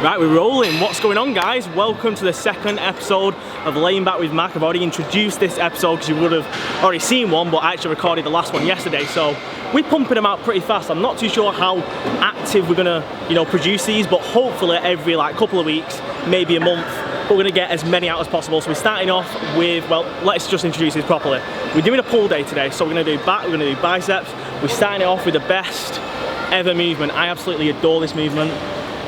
Right, we're rolling. What's going on, guys? Welcome to the second episode of Laying Back with Mack. I've already introduced this episode because you would have already seen one, but I actually recorded the last one yesterday, so we're pumping them out pretty fast. I'm not too sure how active we're gonna, produce these, but hopefully every couple of weeks, maybe a month, but we're gonna get as many out as possible. So we're starting off with, well, let's just introduce this properly. We're doing a pull day today, so we're gonna do back, we're gonna do biceps. We're starting it off with the best ever movement. I absolutely adore this movement.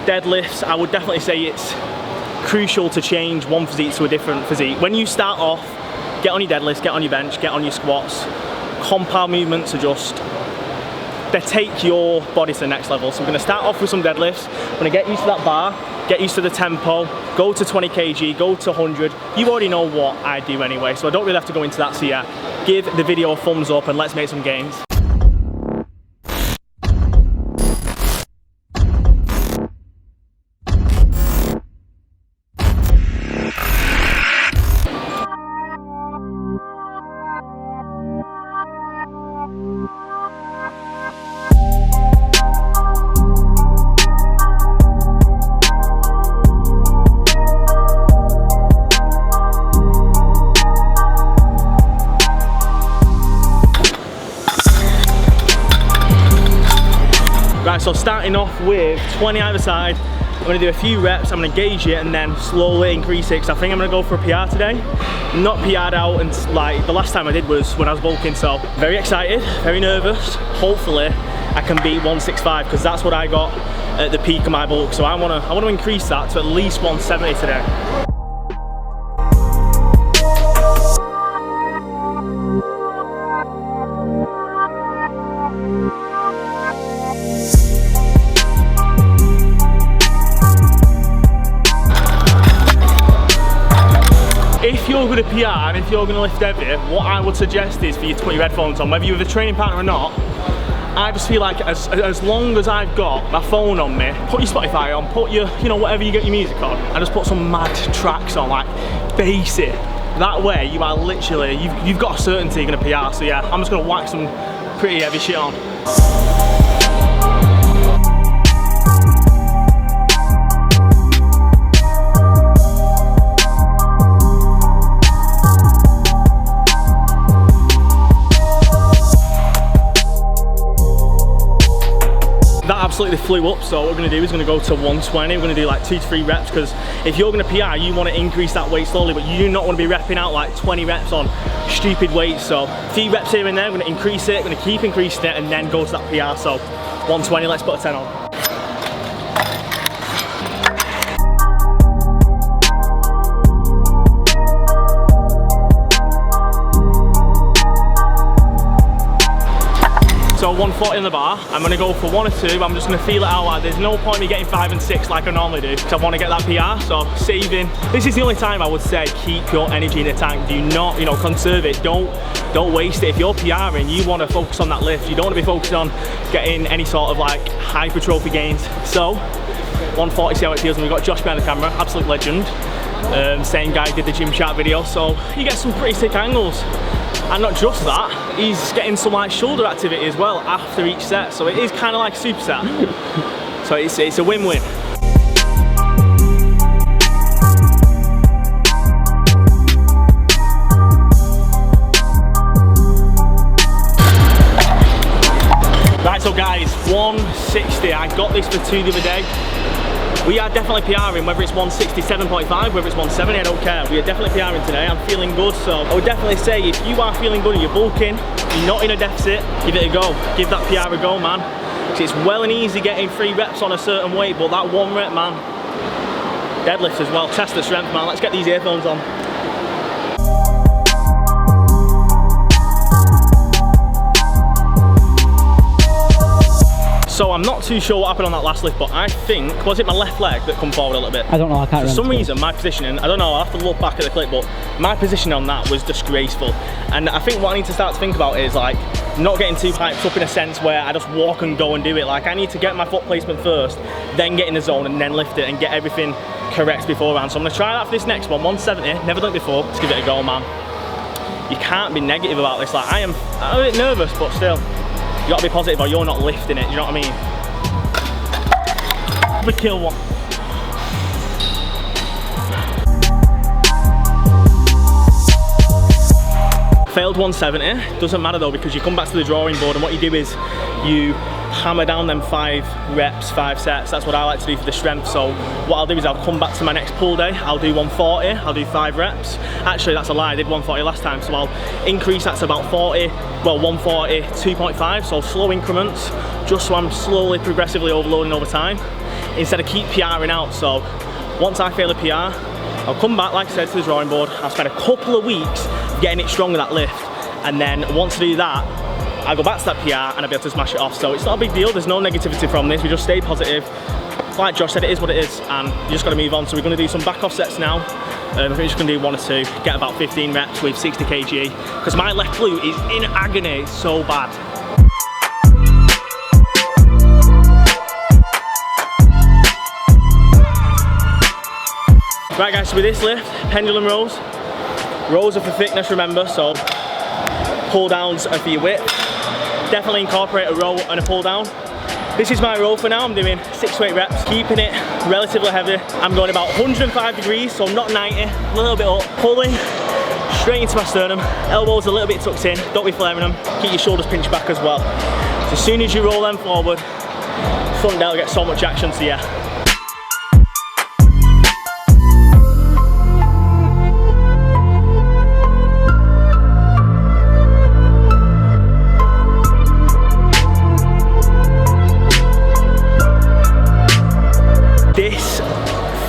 Deadlifts, I would definitely say it's crucial to change one physique to a different physique. When you start off, get on your deadlifts, get on your bench, get on your squats. Compound movements are just, they take your body to the next level. So we're gonna start off with some deadlifts. We're gonna get used to that bar, get used to the tempo, go to 20 kg, go to 100. You already know what I do anyway, so I don't really have to go into that. So yeah, give the video a thumbs up and let's make some gains. Right, so starting off with 20 either side, I'm going to do a few reps, I'm going to gauge it and then slowly increase it because I think I'm going to go for a PR today. Not PR'd out, and the last time I did was when I was bulking, so very excited, very nervous. Hopefully I can beat 165 because that's what I got at the peak of my bulk, so I want to increase that to at least 170 today. If you're going to PR and if you're going to lift heavy, what I would suggest is for you to put your headphones on, whether you're with a training partner or not. I just feel like as long as I've got my phone on me, put your Spotify on, put your, whatever you get your music on, and just put some mad tracks on, bass it. That way you are literally, you've got a certainty you're going to PR, so yeah, I'm just going to whack some pretty heavy shit on. That absolutely flew up, so what we're going to do is going to go to 120. We're going to do 2 to 3 reps because if you're going to PR, you want to increase that weight slowly, but you do not want to be repping out 20 reps on stupid weights. So a few reps here and there, we're going to increase it, we're going to keep increasing it and then go to that PR. So 120, let's put a 10 on. So 140 on the bar, I'm going to go for 1 or 2, I'm just going to feel it out. There's no point in me getting 5 and 6 like I normally do, because I want to get that PR, so saving. This is the only time I would say keep your energy in the tank. Do not, conserve it, don't waste it. If you're PRing, you want to focus on that lift. You don't want to be focusing on getting any sort of hypertrophy gains. So 140, see how it feels. And we've got Josh behind the camera, absolute legend. Same guy did the gym chat video, so you get some pretty sick angles. And not just that, he's getting some shoulder activity as well after each set, so it is kind of like a superset. So it's a win-win. Right, so guys, 160. I got this for 2 the other day. We are definitely PRing, whether it's 167.5, whether it's 170, I don't care. We are definitely PRing today. I'm feeling good, so I would definitely say if you are feeling good and you're bulking, you're not in a deficit, give it a go. Give that PR a go, man. Because it's well and easy getting 3 reps on a certain weight, but that 1 rep, man, deadlift as well. Test the strength, man. Let's get these earphones on. So I'm not too sure what happened on that last lift, but I think, was it my left leg that come forward a little bit? I don't know, I can't remember. For some reason, my positioning, I don't know, I'll have to look back at the clip, but my position on that was disgraceful. And I think what I need to start to think about is not getting too hyped up in a sense where I just walk and go and do it. I need to get my foot placement first, then get in the zone and then lift it and get everything correct beforehand. So I'm gonna try that for this next one, 170, never done it before. Let's give it a go, man. You can't be negative about this. I'm a bit nervous, but still. You gotta be positive or you're not lifting it, you know what I mean? We kill one. Failed 170, doesn't matter though, because you come back to the drawing board and what you do is you hammer down them 5 reps, 5 sets. That's what I like to do for the strength. So what I'll do is I'll come back to my next pull day, I'll do 140, I'll do 5 reps. Actually, that's a lie, I did 140 last time, so I'll increase that to about 40, well 140, 2.5, so slow increments, just so I'm slowly, progressively overloading over time, instead of keep PRing out. So once I fail a PR, I'll come back, like I said, to the drawing board, I'll spend a couple of weeks getting it strong with that lift, and then once I do that, I go back to that PR and I'll be able to smash it off. So it's not a big deal, there's no negativity from this, we just stay positive. Like Josh said, it is what it is, and you just got to move on. So we're going to do some back off sets now. I think we're just going to do 1 or 2, get about 15 reps with 60 kg, because my left glute is in agony, it's so bad. Right guys, so with this lift, pendulum rows. Rows are for thickness, remember, so pull downs are for your width. Definitely incorporate a row and a pull down. This is my row for now, I'm doing 6 to 8 reps, keeping it relatively heavy. I'm going about 105 degrees, so not 90, a little bit up, pulling straight into my sternum, elbows a little bit tucked in, don't be flaring them, keep your shoulders pinched back as well. So as soon as you roll them forward, front delt gets so much action, so yeah.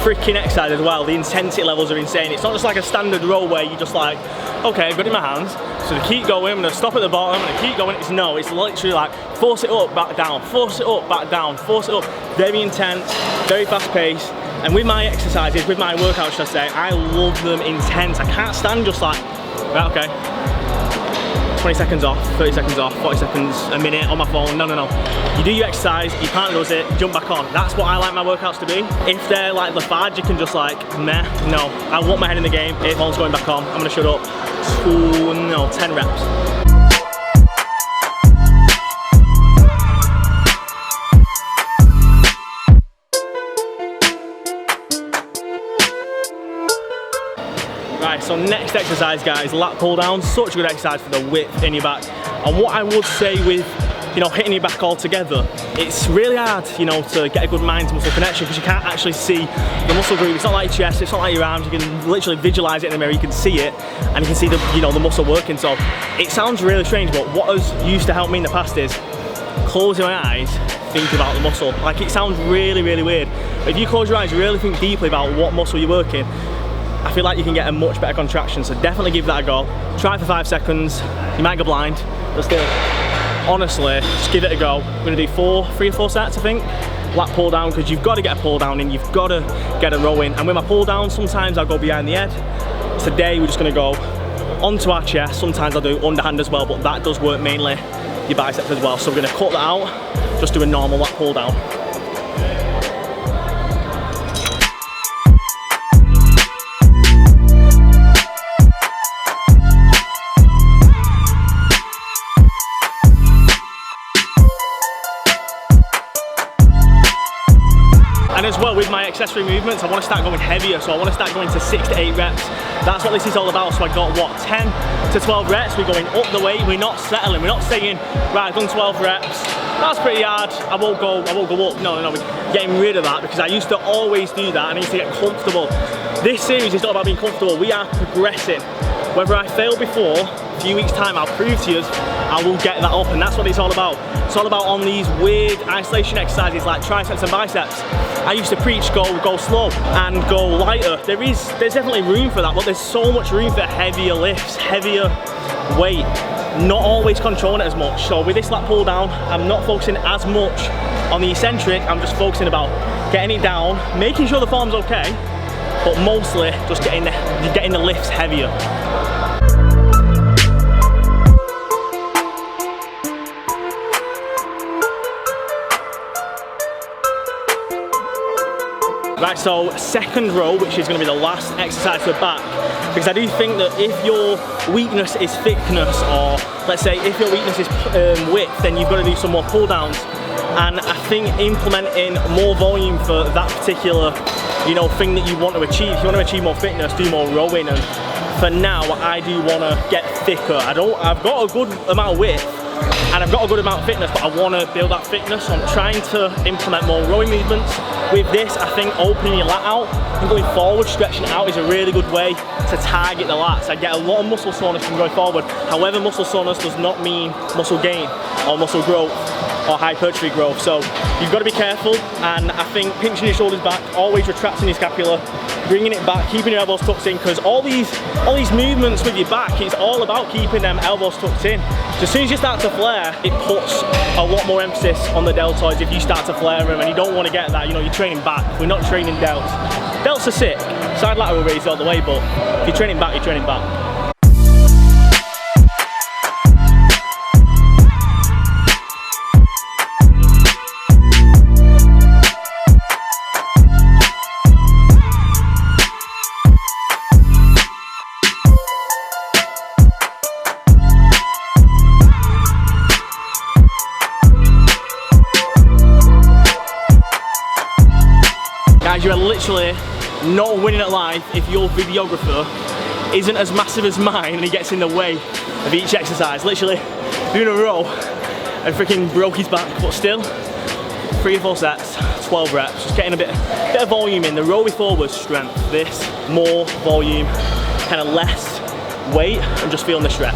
Freaking exercise as well, the intensity levels are insane. It's not just like a standard row where you just like, okay, I've got it in my hands, so to keep going, I'm gonna stop at the bottom, I'm gonna keep going. It's no, it's literally like force it up, back down, force it up, back down, force it up. Very intense, very fast paced. And with my exercises, with my workouts, should I say, I love them intense. I can't stand just like, right, okay, 20 seconds off, 30 seconds off, 40 seconds, a minute on my phone. No, no, no. You do your exercise, your partner does it, jump back on. That's what I like my workouts to be. If they're like lethargic, you can just like, meh, no. I want my head in the game. If phone's going back on, I'm gonna shut up. 10 reps. Right, so next exercise guys, lat pull down. Such a good exercise for the width in your back. And what I would say with, you know, hitting your back all together, it's really hard, you know, to get a good mind to muscle connection, because you can't actually see the muscle group. It's not like your chest, it's not like your arms. You can literally visualize it in the mirror, you can see it, and you can see the, you know, the muscle working. So it sounds really strange, but what has used to help me in the past is closing my eyes, think about the muscle. Like, it sounds really, really weird, but if you close your eyes, really think deeply about what muscle you're working, I feel like you can get a much better contraction. So definitely give that a go. Try for 5 seconds. You might go blind, but still, honestly, just give it a go. We're gonna do 3 or 4 sets, I think. Lat pull down, because you've got to get a pull down in, you've got to get a row in. And with my pull down, sometimes I'll go behind the head. Today, we're just gonna go onto our chest. Sometimes I'll do underhand as well, but that does work mainly your biceps as well. So we're gonna cut that out, just do a normal lat pull down. And as well with my accessory movements, I want to start going heavier, so I want to start going to 6 to 8 reps. That's what this is all about. So I got what, 10 to 12 reps, we're going up the weight, we're not settling, we're not saying, right, I've done 12 reps, that's pretty hard, I won't go up. No, we're getting rid of that, because I used to always do that. I need to get comfortable. This series is not about being comfortable, we are progressing. Whether I fail before, a few weeks time, I'll prove to you, I will get that up, and that's what it's all about. It's all about on these weird isolation exercises like triceps and biceps. I used to preach go slow and go lighter. There's definitely room for that, but there's so much room for heavier lifts, heavier weight, not always controlling it as much. So with this lat pull down, I'm not focusing as much on the eccentric, I'm just focusing about getting it down, making sure the form's okay, but mostly just getting the lifts heavier. Right, so second row, which is going to be the last exercise for back, because I do think that if your weakness is thickness, or let's say if your weakness is width, then you've got to do some more pull downs. And I think implementing more volume for that particular, you know, thing that you want to achieve. If you want to achieve more fitness, do more rowing and for now, I do want to get thicker. I've got a good amount of width and I've got a good amount of fitness, but I want to build that fitness. So I'm trying to implement more rowing movements. With this, I think opening your lat out and going forward, stretching it out is a really good way to target the lats. I get a lot of muscle soreness from going forward. However, muscle soreness does not mean muscle gain or muscle growth or hypertrophy growth. So you've got to be careful, and I think pinching your shoulders back, always retracting your scapula, bringing it back, keeping your elbows tucked in, because all these movements with your back, it's all about keeping them elbows tucked in. So as soon as you start to flare, it puts a lot more emphasis on the deltoids if you start to flare them, and you don't want to get that. You know, you're training back. We're not training delts. Delts are sick, side lateral raise all the way, but if you're training back, you're training back. Guys, you are literally not winning at life if your videographer isn't as massive as mine and he gets in the way of each exercise. Literally doing a row and freaking broke his back, but still 3 to 4 sets, 12 reps, just getting a bit of volume in. The row before was strength, this more volume, kind of less weight, and just feeling the stretch.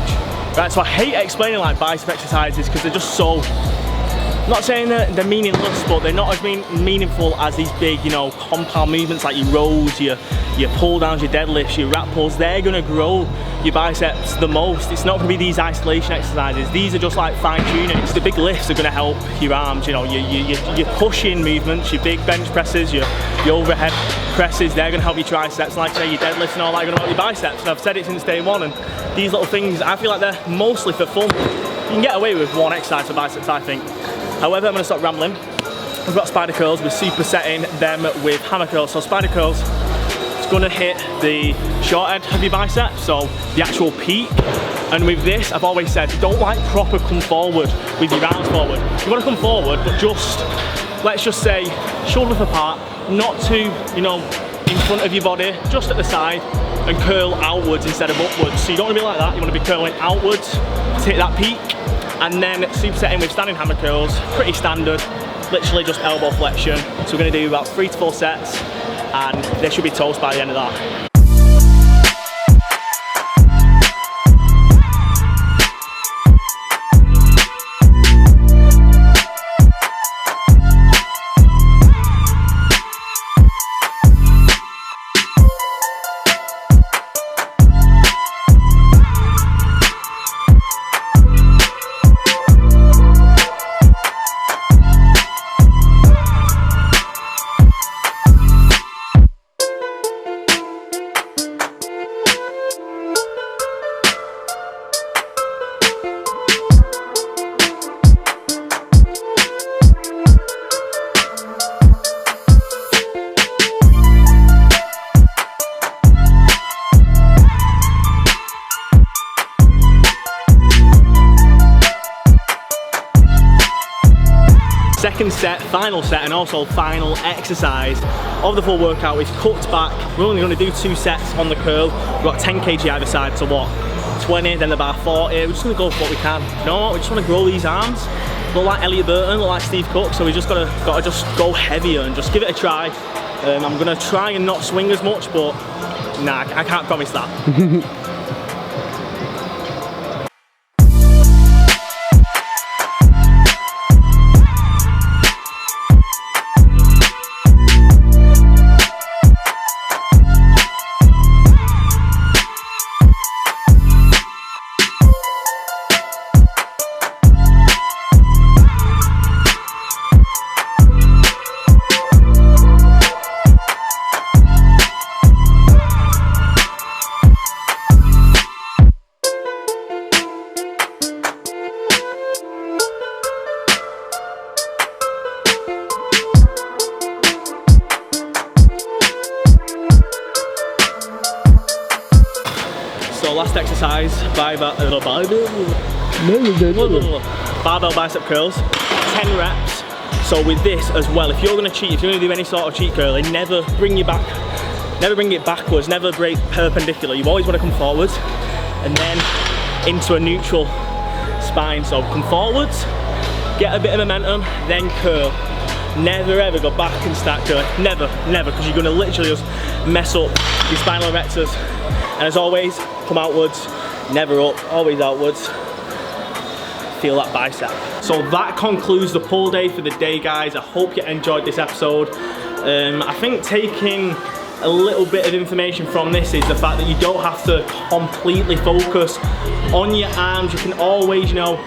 Right, so I hate explaining like bicep exercises because they're just so, I'm not saying that they're meaningless, but they're not as meaningful as these big, you know, compound movements like your rows, your pull downs, your deadlifts, your rack pulls. They're gonna grow your biceps the most. It's not gonna be these isolation exercises. These are just like fine tuning. It's the big lifts are gonna help your arms, you know, your pushing movements, your big bench presses, your overhead presses, they're gonna help your triceps. Like I say, your deadlifts and all that are gonna help your biceps. And I've said it since day one, and these little things, I feel like they're mostly for fun. You can get away with one exercise for biceps, I think. However, I'm going to stop rambling. We've got spider curls, we're supersetting them with hammer curls. So spider curls, it's going to hit the short end of your bicep, so the actual peak. And with this, I've always said, don't like proper come forward with your arms forward. You want to come forward, but just, let's just say, shoulder width apart, not too, you know, in front of your body, just at the side, and curl outwards instead of upwards. So you don't want to be like that, you want to be curling outwards to hit that peak. And then supersetting with standing hammer curls, pretty standard, literally just elbow flexion. So we're gonna do about 3 to 4 sets, and they should be toast by the end of that. Second set, final set, and also final exercise of the full workout is cut back. We're only going to do 2 sets on the curl. We've got 10 kg either side, so what? 20, then the bar 40. We're just going to go for what we can. You know what? We just want to grow these arms. Look like Elliot Burton, look like Steve Cook, so we just got to just go heavier and just give it a try. I'm going to try and not swing as much, but nah, I can't promise that. So last exercise, barbell bicep curls, 10 reps. So with this as well, if you're gonna cheat, if you're gonna do any sort of cheat curling, never bring your back never bring it backwards, never break perpendicular. You always want to come forwards and then into a neutral spine. So come forwards, get a bit of momentum, then curl. Never ever go back and start curling. Never, never, because you're going to literally just mess up your spinal erectors. And as always, come outwards, never up, always outwards. Feel that bicep. So that concludes the pull day for the day, guys. I hope you enjoyed this episode. I think taking a little bit of information from this is the fact that you don't have to completely focus on your arms. You can always, you know,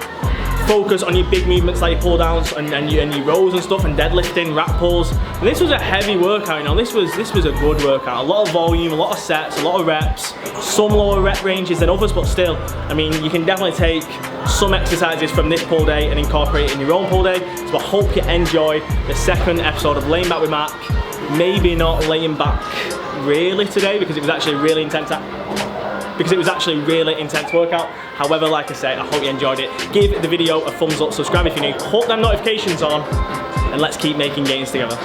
focus on your big movements like your pull downs and your rows and stuff, and deadlifting, rack pulls. And this was a heavy workout, you know, this was a good workout. A lot of volume, a lot of sets, a lot of reps, some lower rep ranges than others, but still, I mean, you can definitely take some exercises from this pull day and incorporate it in your own pull day. So I hope you enjoyed the second episode of Laying Back with Mack. Maybe not laying back really today because it was actually really intense. Workout. However, like I said, I hope you enjoyed it. Give the video a thumbs up, subscribe if you're new, put them notifications on, and let's keep making gains together.